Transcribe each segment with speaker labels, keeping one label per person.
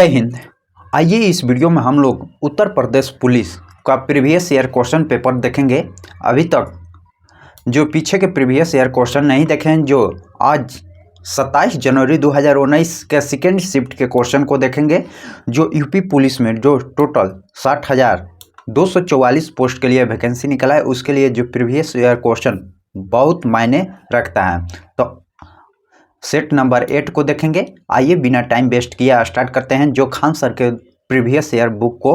Speaker 1: जय हिंद। आइए इस वीडियो में हम लोग उत्तर प्रदेश पुलिस का प्रीवियस ईयर क्वेश्चन पेपर देखेंगे। अभी तक जो पीछे के प्रीवियस ईयर क्वेश्चन नहीं देखे हैं, जो आज 27 जनवरी 2019 के सेकेंड शिफ्ट के क्वेश्चन को देखेंगे, जो यूपी पुलिस में जो टोटल 60,244 पोस्ट के लिए वैकेंसी निकला है, उसके लिए जो प्रीवियस ईयर क्वेश्चन बहुत मायने रखता है। तो सेट नंबर 8 को देखेंगे। आइए बिना टाइम वेस्ट किए स्टार्ट करते हैं। जो खान सर के प्रीवियस ईयर बुक को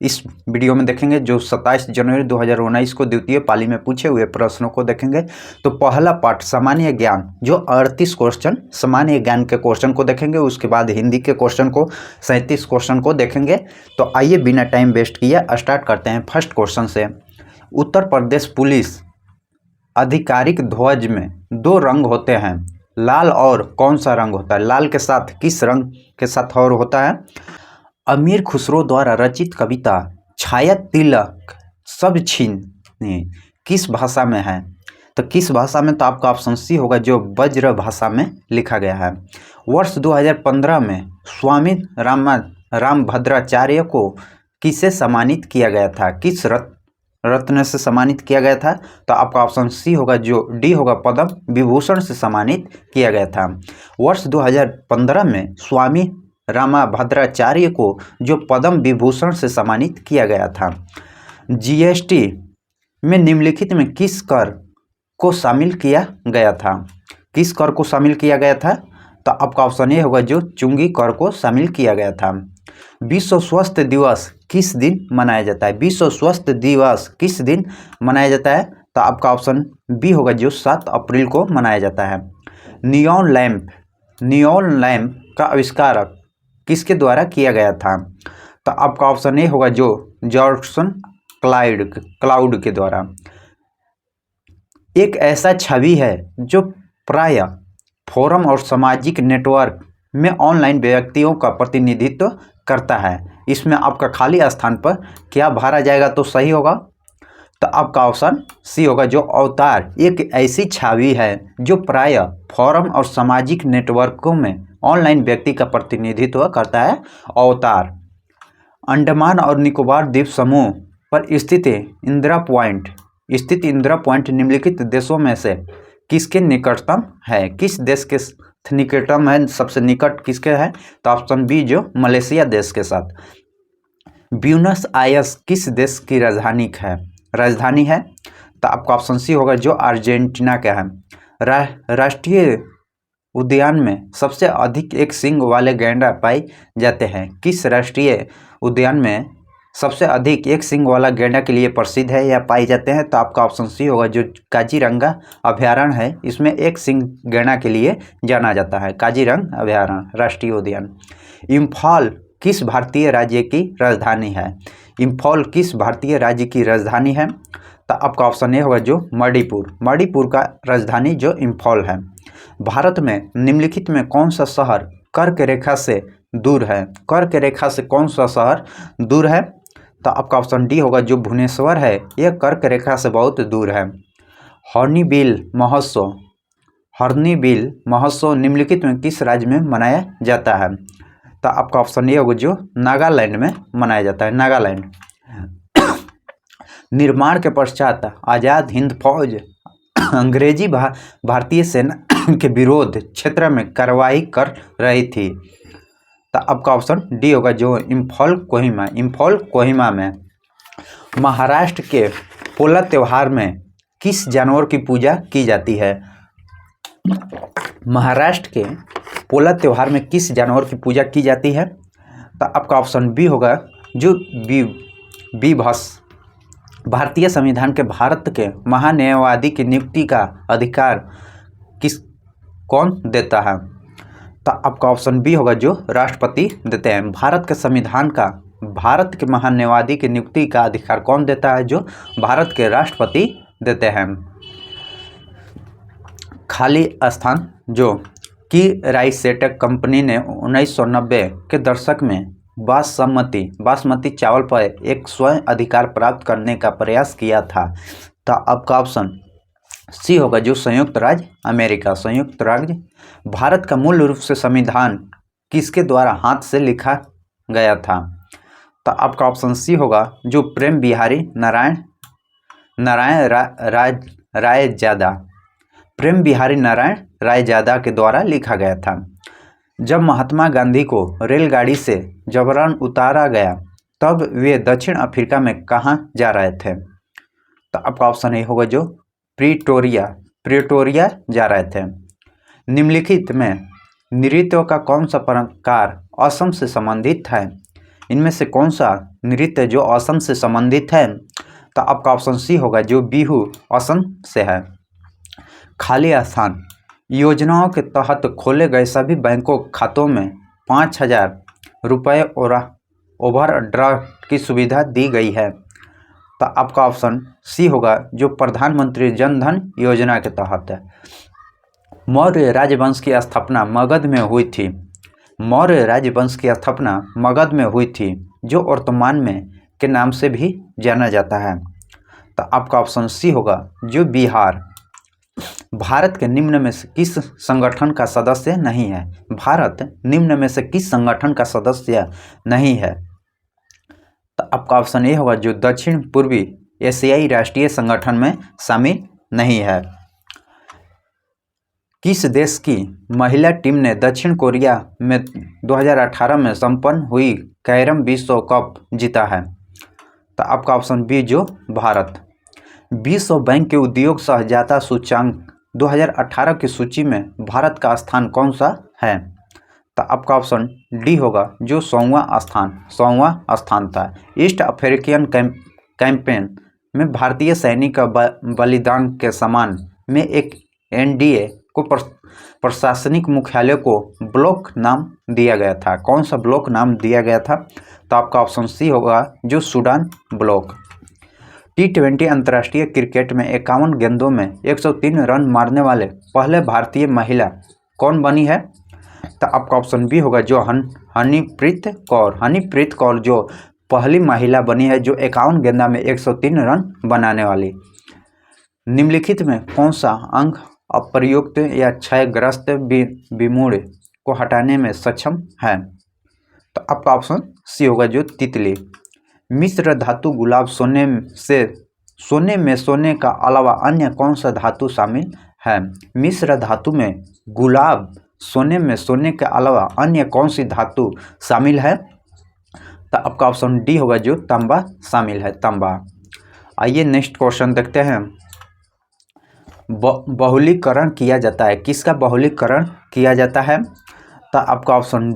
Speaker 1: इस वीडियो में देखेंगे, जो 27 जनवरी 2019 को द्वितीय पाली में पूछे हुए प्रश्नों को देखेंगे। तो पहला पार्ट सामान्य ज्ञान, जो 38 क्वेश्चन सामान्य ज्ञान के क्वेश्चन को देखेंगे। उसके बाद हिंदी के क्वेश्चन को 37 क्वेश्चन को देखेंगे। तो आइए बिना टाइम वेस्ट किए स्टार्ट करते हैं फर्स्ट क्वेश्चन से। उत्तर प्रदेश पुलिस आधिकारिक ध्वज में 2 रंग होते हैं, लाल और कौन सा रंग होता है? लाल के साथ किस रंग के साथ और होता है? अमीर खुसरो द्वारा रचित कविता छाया तिलक सब छीने किस भाषा में है? तो किस भाषा में? तो आपका ऑप्शन सी होगा, जो ब्रज भाषा में लिखा गया है। वर्ष 2015 में स्वामी रामभद्राचार्य को किसे सम्मानित किया गया था? किस रत्न से सम्मानित किया गया था? तो आपका ऑप्शन सी होगा, जो डी होगा, पद्म विभूषण से सम्मानित किया गया था। वर्ष 2015 में स्वामी रामभद्राचार्य को जो पद्म विभूषण से सम्मानित किया गया था। जीएसटी में निम्नलिखित में किस कर को शामिल किया गया था? किस कर को शामिल किया गया था? तो आपका ऑप्शन ए होगा, जो चुंगी कर को शामिल किया गया था। विश्व स्वास्थ्य दिवस किस दिन मनाया जाता है? विश्व स्वास्थ्य दिवस किस दिन मनाया जाता है? तो आपका ऑप्शन बी होगा, जो 7 अप्रैल को मनाया जाता है। नियॉन लैंप का आविष्कार किसके द्वारा किया गया था? तो आपका ऑप्शन ए होगा, जो जॉर्डसन क्लाउड के द्वारा। एक ऐसा छवि है जो प्राय फोरम और सामाजिक नेटवर्क में ऑनलाइन व्यक्तियों का प्रतिनिधित्व करता है। इसमें आपका खाली स्थान पर क्या भरा जाएगा तो सही होगा? तो आपका ऑप्शन सी होगा, जो अवतार एक ऐसी छवि है जो प्राय फोरम और सामाजिक नेटवर्कों में ऑनलाइन व्यक्ति का प्रतिनिधित्व करता है, अवतार। अंडमान और निकोबार द्वीप समूह पर स्थित इंदिरा पॉइंट निम्नलिखित देशों में से किसके निकटतम है? किस देश के निकटतम है? सबसे निकट किसके है? तो ऑप्शन बी, जो मलेशिया देश के साथ। ब्यूनस आयर्स किस देश की राजधानी है? तो आपका ऑप्शन सी होगा, जो अर्जेंटीना का है। राष्ट्रीय उद्यान में सबसे अधिक एक सींग वाले गैंडा पाए जाते हैं? किस राष्ट्रीय उद्यान में सबसे अधिक एक सींग वाला गैंडा के लिए प्रसिद्ध है या पाए जाते हैं? तो आपका ऑप्शन सी होगा, जो काजीरंगा अभयारण्य है, इसमें एक सींग गैंडा के लिए जाना जाता है, काजीरंगा अभयारण्य राष्ट्रीय उद्यान। इम्फाल किस भारतीय राज्य की राजधानी है? इम्फाल किस भारतीय राज्य की राजधानी है? तो आपका ऑप्शन ए होगा, जो मणिपुर का राजधानी जो इम्फाल है। भारत में निम्नलिखित में कौन सा शहर कर्क रेखा से दूर है? कर्क रेखा से कौन सा शहर दूर है? तो आपका ऑप्शन डी होगा, जो भुवनेश्वर है, यह कर्क रेखा से बहुत दूर है। हॉर्नबिल महोत्सव निम्नलिखित में किस राज्य में मनाया जाता है? तो आपका ऑप्शन ए होगा, जो नागालैंड में मनाया जाता है, नागालैंड। निर्माण के पश्चात आज़ाद हिंद फौज अंग्रेजी भारतीय सेना के विरोध क्षेत्र में कार्रवाई कर रही थी। तो आपका ऑप्शन डी होगा, जो इम्फाल कोहिमा में। महाराष्ट्र के पोला त्योहार में किस जानवर की पूजा की जाती है? महाराष्ट्र के पोला त्योहार में किस जानवर की पूजा की जाती है? तो आपका ऑप्शन बी होगा, जो बीभत्स। भारतीय संविधान के भारत के महान्यायवादी की नियुक्ति का अधिकार कौन देता है? तो आपका ऑप्शन बी होगा, जो राष्ट्रपति देते हैं। भारत के संविधान का भारत के महान्यायवादी की नियुक्ति का अधिकार कौन देता है? जो भारत के राष्ट्रपति देते हैं। खाली स्थान, जो की राइसेट कंपनी ने 1990 के दशक में बासमती चावल पर एक स्वयं अधिकार प्राप्त करने का प्रयास किया था। तो आपका ऑप्शन सी होगा, जो संयुक्त राज्य अमेरिका। भारत का मूल रूप से संविधान किसके द्वारा हाथ से लिखा गया था? तो आपका ऑप्शन सी होगा जो प्रेम बिहारी नारायण रायजादा, प्रेम बिहारी नारायण रायजादा के द्वारा लिखा गया था। जब महात्मा गांधी को रेलगाड़ी से जबरन उतारा गया तब वे दक्षिण अफ्रीका में कहाँ जा रहे थे? तो आपका ऑप्शन ए होगा जो प्रिटोरिया जा रहे थे। निम्नलिखित में नृत्यों का कौन सा प्रकार असम से संबंधित है? इनमें से कौन सा नृत्य जो असम से संबंधित है? तो आपका ऑप्शन सी होगा जो बिहू असम से है। खाली स्थान योजनाओं के तहत खोले गए सभी बैंकों खातों में 5,000 रुपये और ओवरड्राफ्ट की सुविधा दी गई है। तो आपका ऑप्शन सी होगा जो प्रधानमंत्री जन धन योजना के तहत है। मौर्य राजवंश की स्थापना मगध में हुई थी। मौर्य राजवंश की स्थापना मगध में हुई थी जो वर्तमान में के नाम से भी जाना जाता है। तो आपका ऑप्शन सी होगा जो बिहार। भारत के निम्न में से किस संगठन का सदस्य नहीं है? भारत निम्न में से किस संगठन का सदस्य नहीं है? तो आपका ऑप्शन ए होगा जो दक्षिण पूर्वी एशियाई राष्ट्रीय संगठन में शामिल नहीं है। किस देश की महिला टीम ने दक्षिण कोरिया में 2018 में संपन्न हुई कैरम विश्व कप जीता है? तो आपका ऑप्शन बी जो भारत। विश्व बैंक के उद्योग सहजता सूचकांक 2018 की सूची में भारत का स्थान कौन सा है? तो आपका ऑप्शन डी होगा जो 100वां स्थान था। ईस्ट अफ्रीकन कैंपेन में भारतीय सैनिक का बलिदान के सम्मान में एक एनडीए को प्रशासनिक मुख्यालय को ब्लॉक नाम दिया गया था। कौन सा ब्लॉक नाम दिया गया था? तो आपका ऑप्शन सी होगा जो सूडान ब्लॉक। T20 अंतर्राष्ट्रीय क्रिकेट में 51 गेंदों में 103 रन मारने वाले पहले भारतीय महिला कौन बनी है? तो आपका ऑप्शन बी होगा जो हनीप्रीत कौर जो पहली महिला बनी है जो 51 गेंदा में 103 रन बनाने वाली। निम्नलिखित में कौन सा अंग अप्रयुक्त या क्षयग्रस्त विमूढ़ को हटाने में सक्षम है? तो आपका ऑप्शन सी होगा जो तितली। मिश्र धातु गुलाब सोने में सोने का अलावा अन्य कौन सा धातु शामिल है? मिश्र धातु में गुलाब सोने में सोने के अलावा अन्य कौन सी धातु शामिल है? तो आपका ऑप्शन डी होगा जो तांबा शामिल है, तांबा। आइए नेक्स्ट क्वेश्चन देखते हैं। बहुलीकरण किया जाता है, किसका बहुलीकरण किया जाता है? तो आपका ऑप्शन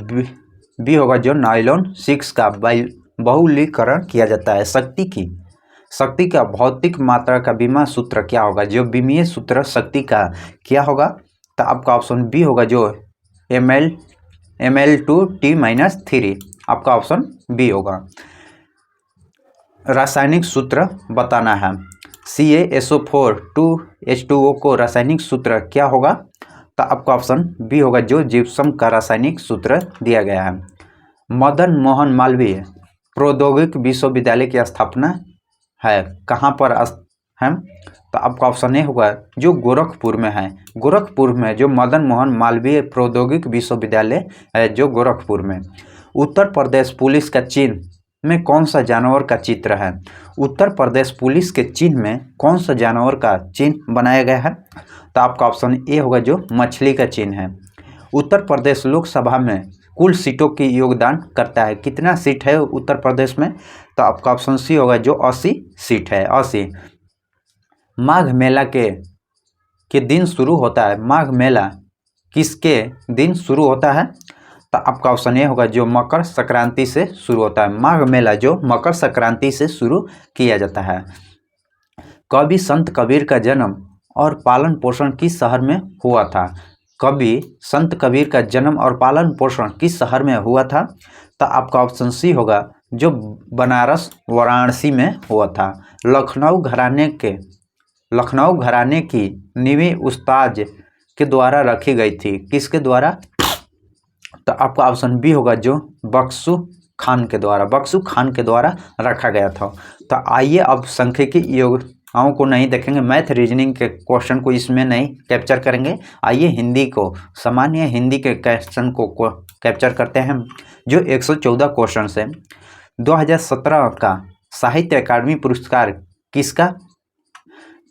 Speaker 1: बी होगा जो नायलॉन 6 का बहुलीकरण किया जाता है। शक्ति का भौतिक मात्रा का विमा सूत्र क्या होगा? जो विमीय सूत्र शक्ति का क्या होगा? तो आपका ऑप्शन बी होगा जो ml2T-3। आपका ऑप्शन बी होगा। रासायनिक सूत्र बताना है। CaSO4 2H2O को रासायनिक सूत्र क्या होगा? तो आपका ऑप्शन बी होगा जो जिप्सम का रासायनिक सूत्र दिया गया है। मदन मोहन मालवीय प्रौद्योगिकी विश्वविद्यालय की स्थापना है कहाँ पर है? तो आपका ऑप्शन ए होगा जो गोरखपुर में है। गोरखपुर में जो मदन मोहन मालवीय प्रौद्योगिकी विश्वविद्यालय है जो गोरखपुर में। उत्तर प्रदेश पुलिस का चिन्ह में कौन सा जानवर का चित्र है? उत्तर प्रदेश पुलिस के चिन्ह में कौन सा जानवर का चिन्ह बनाया गया है? तो आपका ऑप्शन ए होगा जो मछली का चिन्ह है। उत्तर प्रदेश लोकसभा में कुल सीटों की योगदान करता है, कितना सीट है उत्तर प्रदेश में? तो आपका ऑप्शन सी होगा जो 80 सीट है, 80। माघ मेला के दिन शुरू होता है। माघ मेला किसके दिन शुरू होता है? तो आपका ऑप्शन ए होगा जो मकर संक्रांति से शुरू होता है। माघ मेला जो मकर संक्रांति से शुरू किया जाता है। कवि संत कबीर का जन्म और पालन पोषण किस शहर में हुआ था? कवि संत कबीर का जन्म और पालन पोषण किस शहर में हुआ था? तो आपका ऑप्शन सी होगा जो बनारस वाराणसी में हुआ था। लखनऊ घराने की नींव उस्ताद के द्वारा रखी गई थी, किसके द्वारा? तो आपका ऑप्शन बी होगा जो बख्शू खान के द्वारा रखा गया था। तो आइए अब सांख्यिकी समस्याओं को नहीं देखेंगे, मैथ रीजनिंग के क्वेश्चन को इसमें नहीं कैप्चर करेंगे। आइए हिंदी को, सामान्य हिंदी के क्वेश्चन को कैप्चर करते हैं, जो 114 क्वेश्चन है। 2017 का साहित्य अकादमी पुरस्कार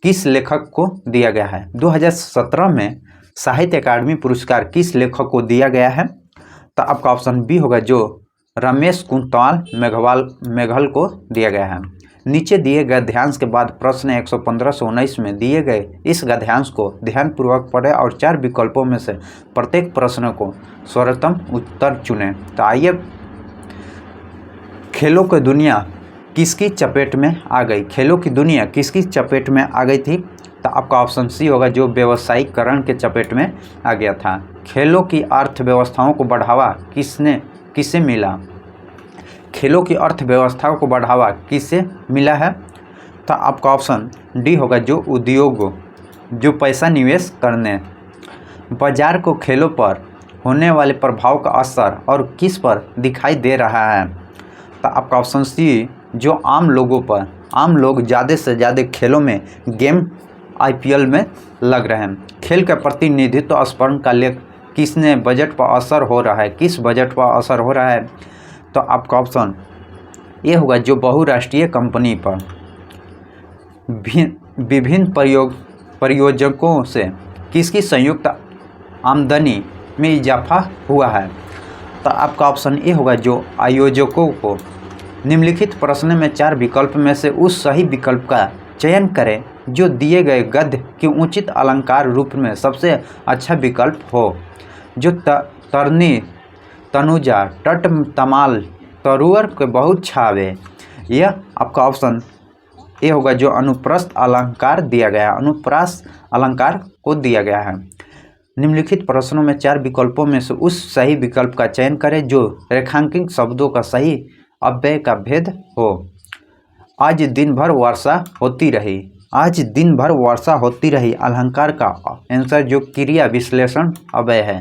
Speaker 1: किस लेखक को दिया गया है? 2017 में साहित्य अकादमी पुरस्कार किस लेखक को दिया गया है? तो आपका ऑप्शन बी होगा, जो रमेश कुंतवाल मेघवाल को दिया गया है। नीचे दिए गए गद्यांश के बाद प्रश्न 115 से 19 में दिए गए इस गद्यांश को ध्यानपूर्वक पढ़ें और 4 विकल्पों में से प्रत्येक प्रश्न को सर्वोत्तम उत्तर चुनें। तो आइए, खेलों की दुनिया किसकी चपेट में आ गई? खेलों की दुनिया किसकी चपेट में आ गई थी? तो आपका ऑप्शन सी होगा, जो व्यवसायीकरण के चपेट में आ गया था। खेलों की अर्थव्यवस्थाओं को बढ़ावा किससे मिला? खेलों की अर्थव्यवस्था को बढ़ावा किससे मिला है? तो आपका ऑप्शन डी होगा, जो उद्योग, जो पैसा निवेश करने। बाजार को खेलों पर होने वाले प्रभाव का असर और किस पर दिखाई दे रहा है? तो आपका ऑप्शन सी, जो आम लोगों पर, आम लोग ज़्यादा से ज़्यादा खेलों में, गेम IPL में लग रहे हैं। खेल का प्रतिनिधित्व स्पर्धा का लेख किसने बजट पर असर हो रहा है? किस बजट पर असर हो रहा है? तो आपका ऑप्शन ये होगा, जो बहुराष्ट्रीय कंपनी पर विभिन्न परियोजकों से किसकी संयुक्त आमदनी में इजाफा हुआ है? तो आपका ऑप्शन ए होगा, जो आयोजकों को। निम्नलिखित प्रश्न में 4 विकल्प में से उस सही विकल्प का चयन करें जो दिए गए गद्य के उचित अलंकार रूप में सबसे अच्छा विकल्प हो। जो तरनी तनुजा टट तमाल तरुअर के बहुत छावे, यह आपका ऑप्शन ए होगा, जो अनुप्रस्थ अलंकार दिया गया, अनुप्रास अलंकार को दिया गया है। निम्नलिखित प्रश्नों में 4 विकल्पों में से उस सही विकल्प का चयन करें जो रेखांकित शब्दों का सही अव्यय का भेद हो। आज दिन भर वर्षा होती रही, आज दिन भर वर्षा होती रही अलंकार का आंसर जो क्रिया विश्लेषण अव्यय है।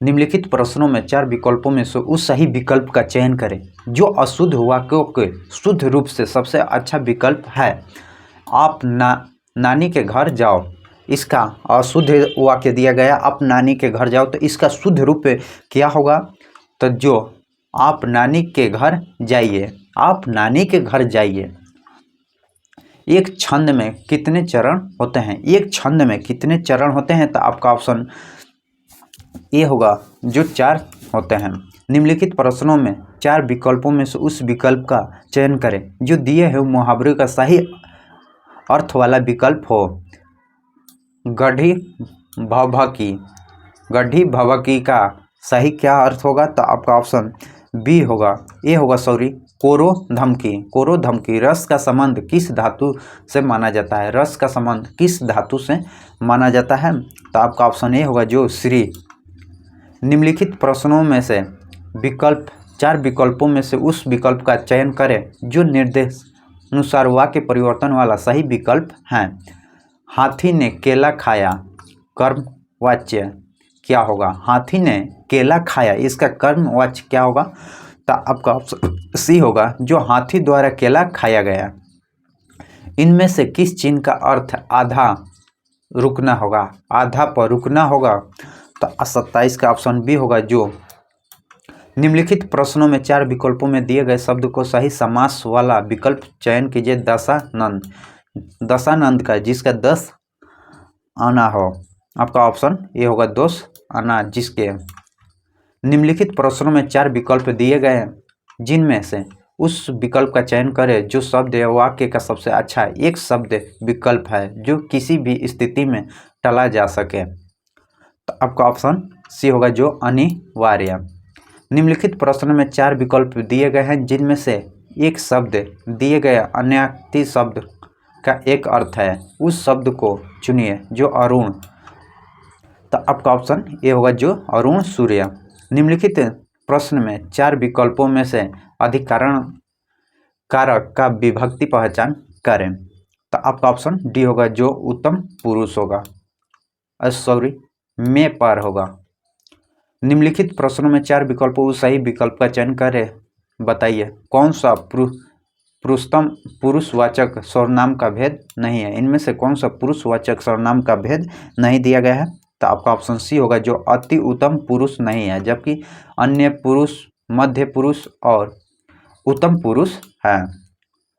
Speaker 1: निम्नलिखित प्रश्नों में 4 विकल्पों में से उस सही विकल्प का चयन करें जो अशुद्ध वाक्यों के शुद्ध रूप से सबसे अच्छा विकल्प है। आप नानी के घर जाओ, इसका अशुद्ध वाक्य दिया गया, आप नानी के घर जाओ, तो इसका शुद्ध रूप क्या होगा? तो जो आप नानी के घर जाइए, आप नानी के घर जाइए। एक छंद में कितने चरण होते हैं? एक छंद में कितने चरण होते हैं? तो आपका ऑप्शन ये होगा, जो 4 होते हैं। निम्नलिखित प्रश्नों में 4 विकल्पों में से उस विकल्प का चयन करें जो दिए हुए मुहावरे का सही अर्थ वाला विकल्प हो। गढ़ी भभकी, गढ़ी भभकी का सही क्या अर्थ होगा? तो आपका ऑप्शन बी होगा, ए होगा, कोरो धमकी। कोरो धमकी। रस का संबंध किस धातु से माना जाता है? रस का संबंध किस धातु से माना जाता है? तो आपका ऑप्शन ए होगा, जो श्री। निम्नलिखित प्रश्नों में से 4 विकल्पों में से उस विकल्प का चयन करें जो निर्देश अनुसार वाक्य परिवर्तन वाला सही विकल्प है। हाथी ने केला खाया, कर्मवाच्य क्या होगा? हाथी ने केला खाया, इसका कर्मवाच्य क्या होगा? तो आपका ऑप्शन सी होगा, जो हाथी द्वारा केला खाया गया। इनमें से किस चिन्ह का अर्थ आधा रुकना होगा? आधा पर रुकना होगा। तो 27 का ऑप्शन बी होगा, जो निम्नलिखित प्रश्नों में 4 विकल्पों में दिए गए शब्द को सही समास वाला विकल्प चयन कीजिए। दशानंद, दशानंद का जिसका 10 आना हो। आपका ऑप्शन ये होगा, 10 आना जिसके। निम्नलिखित प्रश्नों में 4 विकल्प दिए गए हैं जिनमें से उस विकल्प का चयन करें जो शब्द या वाक्य का सबसे अच्छा एक शब्द विकल्प है जो किसी भी स्थिति में टाला जा सके। तो आपका ऑप्शन सी होगा, जो अनिवार्य। निम्नलिखित प्रश्न में 4 विकल्प दिए गए हैं जिनमें से एक शब्द दिए गए अन्य शब्द का एक अर्थ है, उस शब्द को चुनिए जो अरुण। तो आपका ऑप्शन ये होगा, जो अरुण सूर्य। निम्नलिखित प्रश्न में 4 विकल्पों में से अधिकरण कारक का विभक्ति पहचान करें। तो आपका ऑप्शन डी होगा, जो उत्तम पुरुष होगा, में पर होगा। निम्नलिखित प्रश्नों में 4 विकल्पों उस सही विकल्प का चयन करें। बताइए कौन सा पुरुषोत्तम पुरुषवाचक सर्वनाम का भेद नहीं है। इनमें से कौन सा पुरुषवाचक सर्वनाम का भेद नहीं दिया गया है? तो आपका ऑप्शन सी होगा, जो अति उत्तम पुरुष नहीं है, जबकि अन्य पुरुष, मध्य पुरुष और उत्तम पुरुष है।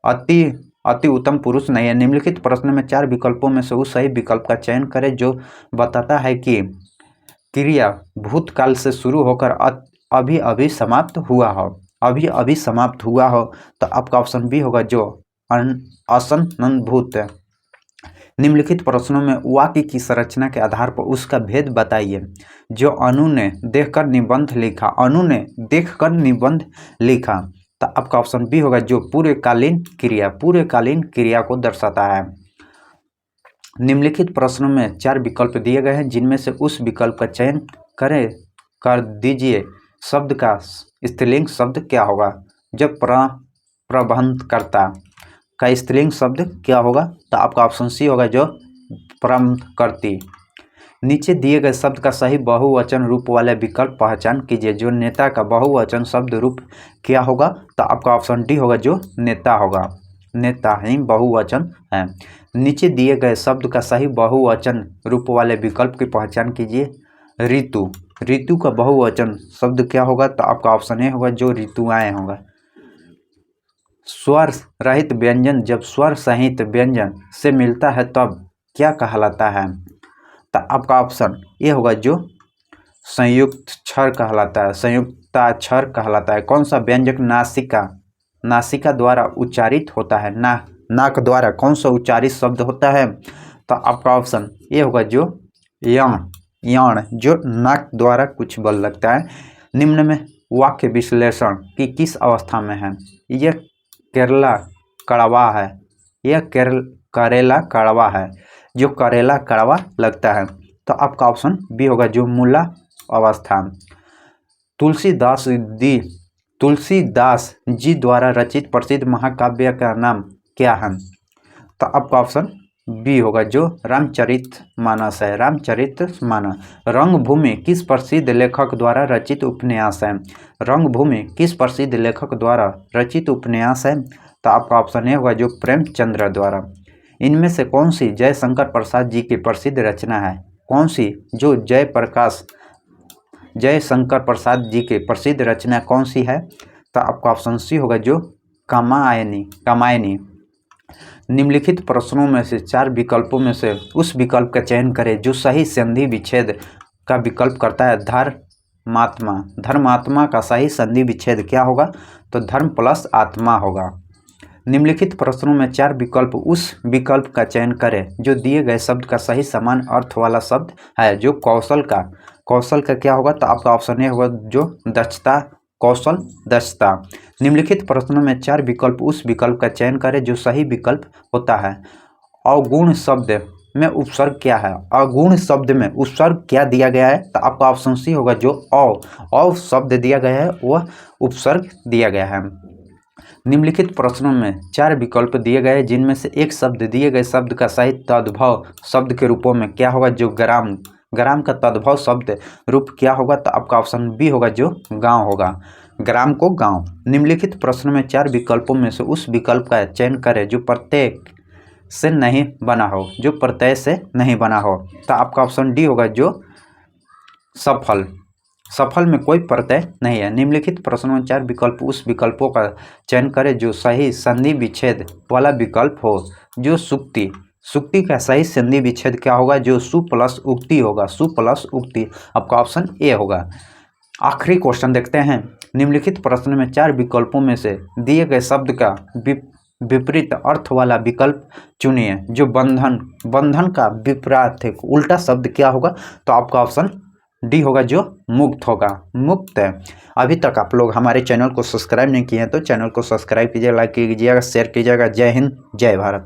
Speaker 1: अति उत्तम पुरुष नहीं है। निम्नलिखित प्रश्न में 4 विकल्पों में से उस सही विकल्प का चयन करें जो बताता है कि क्रिया भूतकाल से शुरू होकर अभी अभी समाप्त हुआ हो। अभी अभी समाप्त हुआ हो तो आपका ऑप्शन बी होगा, जो असंभूत। निम्नलिखित प्रश्नों में वाक्य की संरचना के आधार पर उसका भेद बताइए। जो अनु ने देखकर निबंध लिखा, अनु ने देखकर निबंध लिखा, तो आपका ऑप्शन बी होगा, जो पूर्वकालीन क्रिया को दर्शाता है। निम्नलिखित प्रश्नों में 4 विकल्प दिए गए हैं, जिनमें से उस विकल्प का चयन कर दीजिए। शब्द का स्त्रीलिंग शब्द क्या होगा? जब प्रबंधकर्ता का स्त्रीलिंग शब्द क्या होगा? तो आपका ऑप्शन सी होगा, जो प्रबंधकर्ती। नीचे दिए गए शब्द का सही बहुवचन रूप वाले विकल्प पहचान कीजिए। जो नेता का बहुवचन शब्द रूप क्या होगा? तो आपका ऑप्शन डी होगा, जो नेता होगा। नेता ही बहुवचन है। नीचे दिए गए शब्द का सही बहुवचन रूप वाले विकल्प की पहचान कीजिए। ऋतु, ऋतु का बहुवचन शब्द क्या होगा? तो आपका ऑप्शन ए होगा, जो ऋतुएं होगा। स्वर रहित व्यंजन जब स्वर सहित व्यंजन से मिलता है तब क्या कहलाता है? तो आपका ऑप्शन ये होगा, जो संयुक्ताक्षर कहलाता है। संयुक्ताक्षर कहलाता है। कौन सा व्यंजक नासिका द्वारा उच्चारित होता है? नाक द्वारा कौन सा उच्चारित शब्द होता है? तो आपका ऑप्शन ये होगा, जो याण, जो नाक द्वारा कुछ बल लगता है। निम्न में वाक्य विश्लेषण की किस अवस्था में है? यह केरला कड़वा है, यह करेला कड़वा है, जो करेला कड़वा लगता है। तो आपका ऑप्शन बी होगा, जो मूला अवस्था। तुलसीदास जी द्वारा रचित प्रसिद्ध महाकाव्य का नाम क्या है? तो आपका ऑप्शन बी होगा, जो रामचरितमानस है। रामचरितमानस। रंगभूमि किस प्रसिद्ध लेखक द्वारा रचित उपन्यास है? रंगभूमि किस प्रसिद्ध लेखक द्वारा रचित उपन्यास है? तो आपका ऑप्शन ए होगा, जो प्रेमचंद्र द्वारा। इनमें से कौन सी जयशंकर प्रसाद जी की प्रसिद्ध रचना है? कौन सी जो जयशंकर प्रसाद जी की प्रसिद्ध रचना कौन सी है? तो आपका ऑप्शन सी होगा, जो कामायनी। निम्नलिखित प्रश्नों में से 4 विकल्पों में से उस विकल्प का चयन करें जो सही संधि विच्छेद का विकल्प करता है। धर्मात्मा का सही संधि विच्छेद क्या होगा? तो धर्म प्लस आत्मा होगा। निम्नलिखित प्रश्नों में 4 विकल्प उस विकल्प का चयन करें जो दिए गए शब्द का सही समान अर्थ वाला शब्द है। जो कौशल का क्या होगा? तो आपका ऑप्शन ए होगा, जो दक्षता, कौशल, दक्षता। निम्नलिखित प्रश्नों में 4 विकल्प उस विकल्प का चयन करें जो सही विकल्प होता है। अवगुण शब्द में उपसर्ग क्या है? अगुण शब्द में उपसर्ग क्या दिया गया है? तो आपका ऑप्शन सी होगा, जो अव शब्द दिया गया है वह उपसर्ग दिया गया है। निम्नलिखित प्रश्नों में 4 विकल्प दिए गए जिनमें से एक शब्द दिए गए शब्द का सही तद्भव शब्द के रूपों में क्या होगा? जो ग्राम का तद्भव शब्द रूप क्या होगा? तो आपका ऑप्शन बी होगा, जो गांव होगा। ग्राम को गांव। निम्नलिखित प्रश्न में 4 विकल्पों में से उस विकल्प का चयन करें जो प्रत्यय से नहीं बना हो। तो आपका ऑप्शन डी होगा, जो सफल में कोई प्रत्यय नहीं है। निम्नलिखित प्रश्नों में 4 विकल्प उस विकल्पों का चयन करें जो सही संधि विच्छेद वाला विकल्प हो। जो सुक्ति का सही संधि विच्छेद क्या होगा? जो सु प्लस उक्ति होगा। आपका ऑप्शन ए होगा। आखिरी क्वेश्चन देखते हैं। निम्नलिखित प्रश्न में 4 विकल्पों में से दिए गए शब्द का विपरीत अर्थ वाला विकल्प चुनिए। जो बंधन का विपरीत उल्टा शब्द क्या होगा? तो आपका ऑप्शन डी होगा, जो मुक्त होगा। मुक्त। अभी तक आप लोग हमारे चैनल को सब्सक्राइब नहीं किए हैं तो चैनल को सब्सक्राइब कीजिए, लाइक कीजिएगा, शेयर कीजिएगा। जय हिंद, जय भारत।